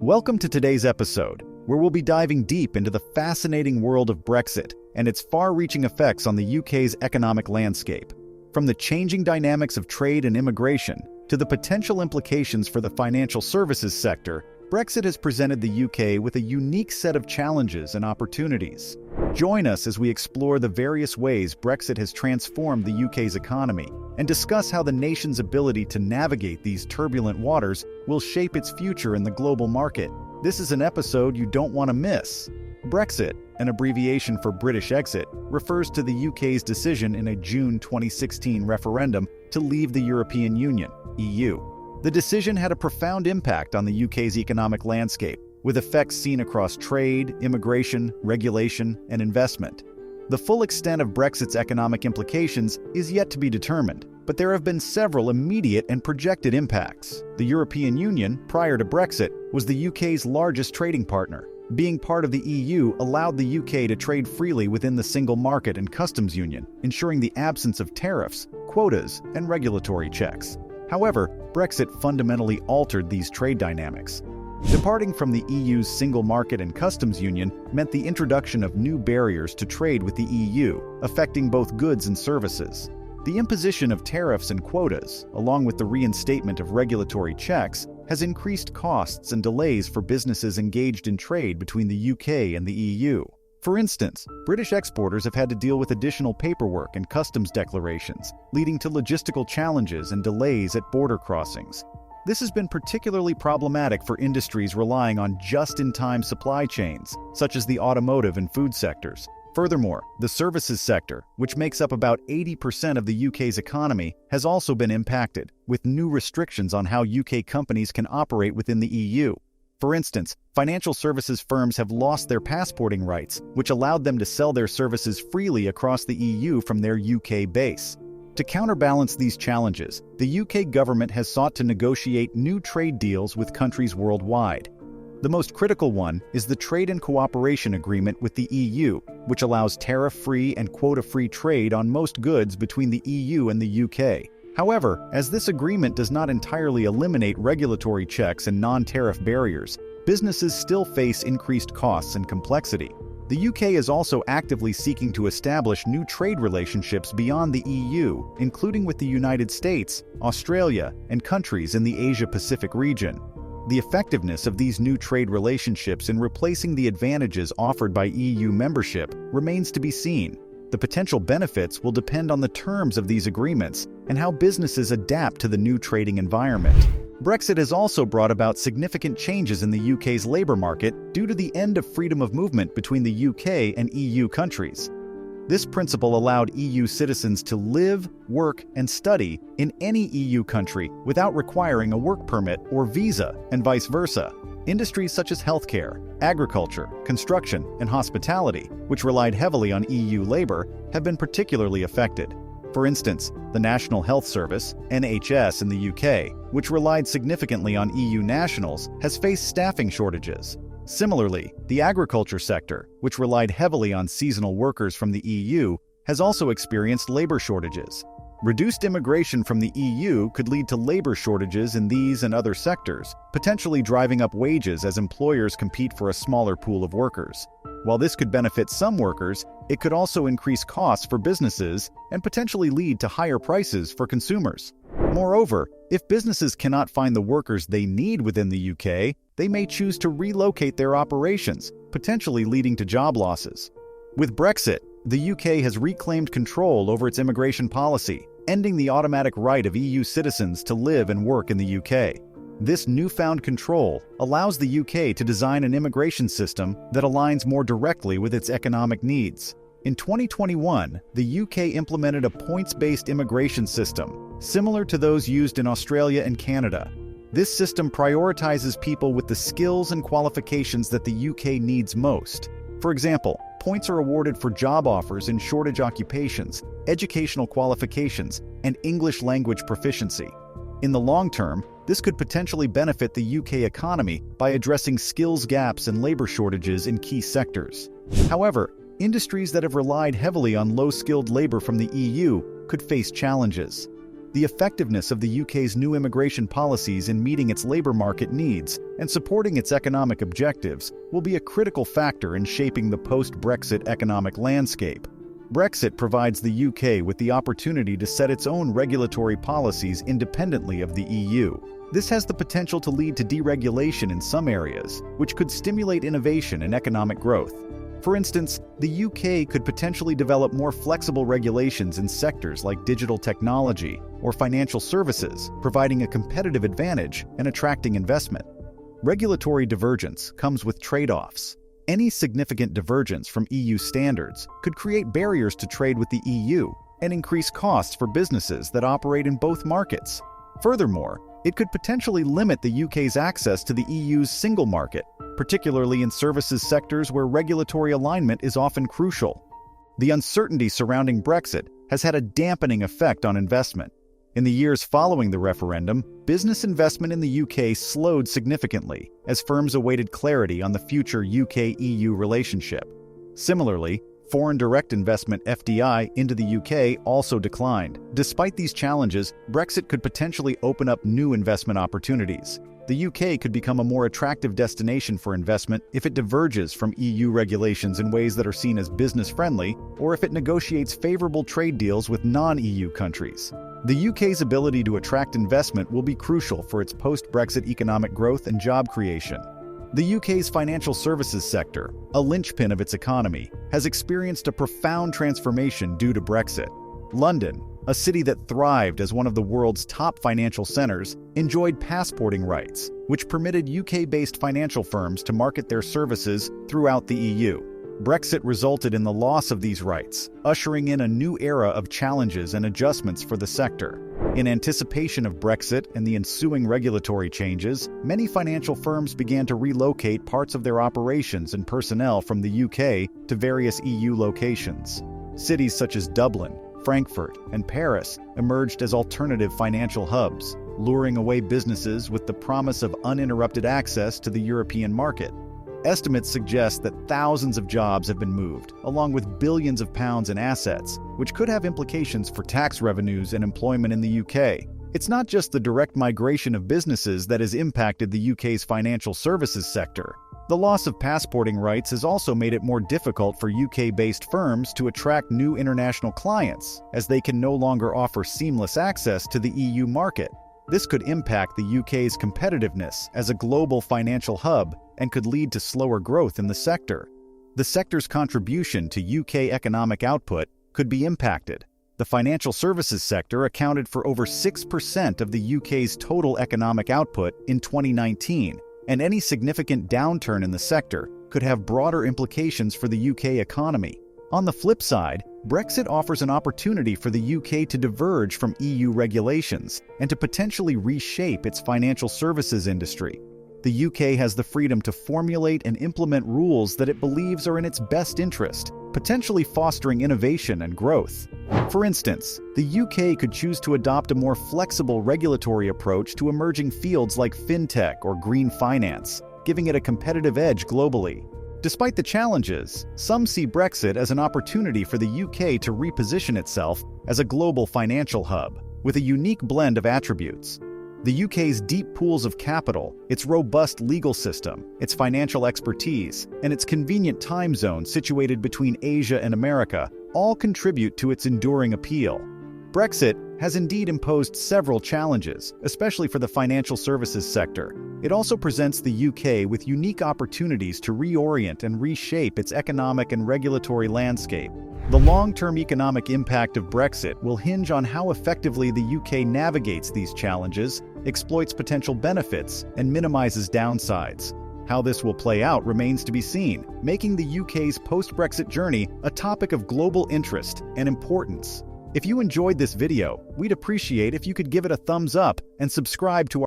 Welcome to today's episode, where we'll be diving deep into the fascinating world of Brexit and its far-reaching effects on the UK's economic landscape. From the changing dynamics of trade and immigration to the potential implications for the financial services sector, Brexit has presented the UK with a unique set of challenges and opportunities. Join us as we explore the various ways Brexit has transformed the UK's economy and discuss how the nation's ability to navigate these turbulent waters will shape its future in the global market. This is an episode you don't want to miss. Brexit, an abbreviation for British exit, refers to the UK's decision in a June 2016 referendum to leave the European Union, EU. The decision had a profound impact on the UK's economic landscape, with effects seen across trade, immigration, regulation, and investment. The full extent of Brexit's economic implications is yet to be determined, but there have been several immediate and projected impacts. The European Union, prior to Brexit, was the UK's largest trading partner. Being part of the EU allowed the UK to trade freely within the single market and customs union, ensuring the absence of tariffs, quotas, and regulatory checks. However, Brexit fundamentally altered these trade dynamics. Departing from the EU's single market and customs union meant the introduction of new barriers to trade with the EU, affecting both goods and services. The imposition of tariffs and quotas, along with the reinstatement of regulatory checks, has increased costs and delays for businesses engaged in trade between the UK and the EU. For instance, British exporters have had to deal with additional paperwork and customs declarations, leading to logistical challenges and delays at border crossings. This has been particularly problematic for industries relying on just-in-time supply chains, such as the automotive and food sectors. Furthermore, the services sector, which makes up about 80% of the UK's economy, has also been impacted, with new restrictions on how UK companies can operate within the EU. For instance, financial services firms have lost their passporting rights, which allowed them to sell their services freely across the EU from their UK base. To counterbalance these challenges, the UK government has sought to negotiate new trade deals with countries worldwide. The most critical one is the Trade and Cooperation Agreement with the EU, which allows tariff-free and quota-free trade on most goods between the EU and the UK. However, as this agreement does not entirely eliminate regulatory checks and non-tariff barriers, businesses still face increased costs and complexity. The UK is also actively seeking to establish new trade relationships beyond the EU, including with the United States, Australia, and countries in the Asia-Pacific region. The effectiveness of these new trade relationships in replacing the advantages offered by EU membership remains to be seen. The potential benefits will depend on the terms of these agreements and how businesses adapt to the new trading environment. Brexit has also brought about significant changes in the UK's labour market due to the end of freedom of movement between the UK and EU countries. This principle allowed EU citizens to live, work, and study in any EU country without requiring a work permit or visa, and vice versa. Industries such as healthcare, agriculture, construction, and hospitality, which relied heavily on EU labour, have been particularly affected. For instance, the National Health Service, NHS in the UK, which relied significantly on EU nationals, has faced staffing shortages. Similarly, the agriculture sector, which relied heavily on seasonal workers from the EU, has also experienced labour shortages. Reduced immigration from the EU could lead to labour shortages in these and other sectors, potentially driving up wages as employers compete for a smaller pool of workers. While this could benefit some workers, it could also increase costs for businesses and potentially lead to higher prices for consumers. Moreover, if businesses cannot find the workers they need within the UK, they may choose to relocate their operations, potentially leading to job losses. With Brexit, the UK has reclaimed control over its immigration policy, ending the automatic right of EU citizens to live and work in the UK. This newfound control allows the UK to design an immigration system that aligns more directly with its economic needs. In 2021, the UK implemented a points-based immigration system, similar to those used in Australia and Canada. This system prioritizes people with the skills and qualifications that the UK needs most. For example, points are awarded for job offers in shortage occupations, educational qualifications, and English language proficiency. In the long term, this could potentially benefit the UK economy by addressing skills gaps and labor shortages in key sectors. However, industries that have relied heavily on low-skilled labor from the EU could face challenges. The effectiveness of the UK's new immigration policies in meeting its labour market needs and supporting its economic objectives will be a critical factor in shaping the post-Brexit economic landscape. Brexit provides the UK with the opportunity to set its own regulatory policies independently of the EU. This has the potential to lead to deregulation in some areas, which could stimulate innovation and economic growth. For instance, the UK could potentially develop more flexible regulations in sectors like digital technology or financial services, providing a competitive advantage and attracting investment. Regulatory divergence comes with trade-offs. Any significant divergence from EU standards could create barriers to trade with the EU and increase costs for businesses that operate in both markets. Furthermore, it could potentially limit the UK's access to the EU's single market, particularly in services sectors where regulatory alignment is often crucial. The uncertainty surrounding Brexit has had a dampening effect on investment. In the years following the referendum, business investment in the UK slowed significantly as firms awaited clarity on the future UK-EU relationship. Similarly, foreign direct investment (FDI) into the UK also declined. Despite these challenges, Brexit could potentially open up new investment opportunities. The UK could become a more attractive destination for investment if it diverges from EU regulations in ways that are seen as business-friendly, or if it negotiates favorable trade deals with non-EU countries. The UK's ability to attract investment will be crucial for its post-Brexit economic growth and job creation. The UK's financial services sector, a linchpin of its economy, has experienced a profound transformation due to Brexit. London, a city that thrived as one of the world's top financial centers, enjoyed passporting rights, which permitted UK-based financial firms to market their services throughout the EU. Brexit resulted in the loss of these rights, ushering in a new era of challenges and adjustments for the sector. In anticipation of Brexit and the ensuing regulatory changes, many financial firms began to relocate parts of their operations and personnel from the UK to various EU locations. Cities such as Dublin, Frankfurt, and Paris emerged as alternative financial hubs, luring away businesses with the promise of uninterrupted access to the European market. Estimates suggest that thousands of jobs have been moved, along with billions of pounds in assets, which could have implications for tax revenues and employment in the UK. It's not just the direct migration of businesses that has impacted the UK's financial services sector. The loss of passporting rights has also made it more difficult for UK-based firms to attract new international clients, as they can no longer offer seamless access to the EU market. This could impact the UK's competitiveness as a global financial hub and could lead to slower growth in the sector. The sector's contribution to UK economic output could be impacted. The financial services sector accounted for over 6% of the UK's total economic output in 2019, and any significant downturn in the sector could have broader implications for the UK economy. On the flip side, Brexit offers an opportunity for the UK to diverge from EU regulations and to potentially reshape its financial services industry. The UK has the freedom to formulate and implement rules that it believes are in its best interest, potentially fostering innovation and growth. For instance, the UK could choose to adopt a more flexible regulatory approach to emerging fields like fintech or green finance, giving it a competitive edge globally. Despite the challenges, some see Brexit as an opportunity for the UK to reposition itself as a global financial hub, with a unique blend of attributes. The UK's deep pools of capital, its robust legal system, its financial expertise, and its convenient time zone situated between Asia and America all contribute to its enduring appeal. Brexit has indeed imposed several challenges, especially for the financial services sector. It also presents the UK with unique opportunities to reorient and reshape its economic and regulatory landscape. The long-term economic impact of Brexit will hinge on how effectively the UK navigates these challenges, exploits potential benefits, and minimizes downsides. How this will play out remains to be seen, making the UK's post-Brexit journey a topic of global interest and importance. If you enjoyed this video, we'd appreciate if you could give it a thumbs up and subscribe to our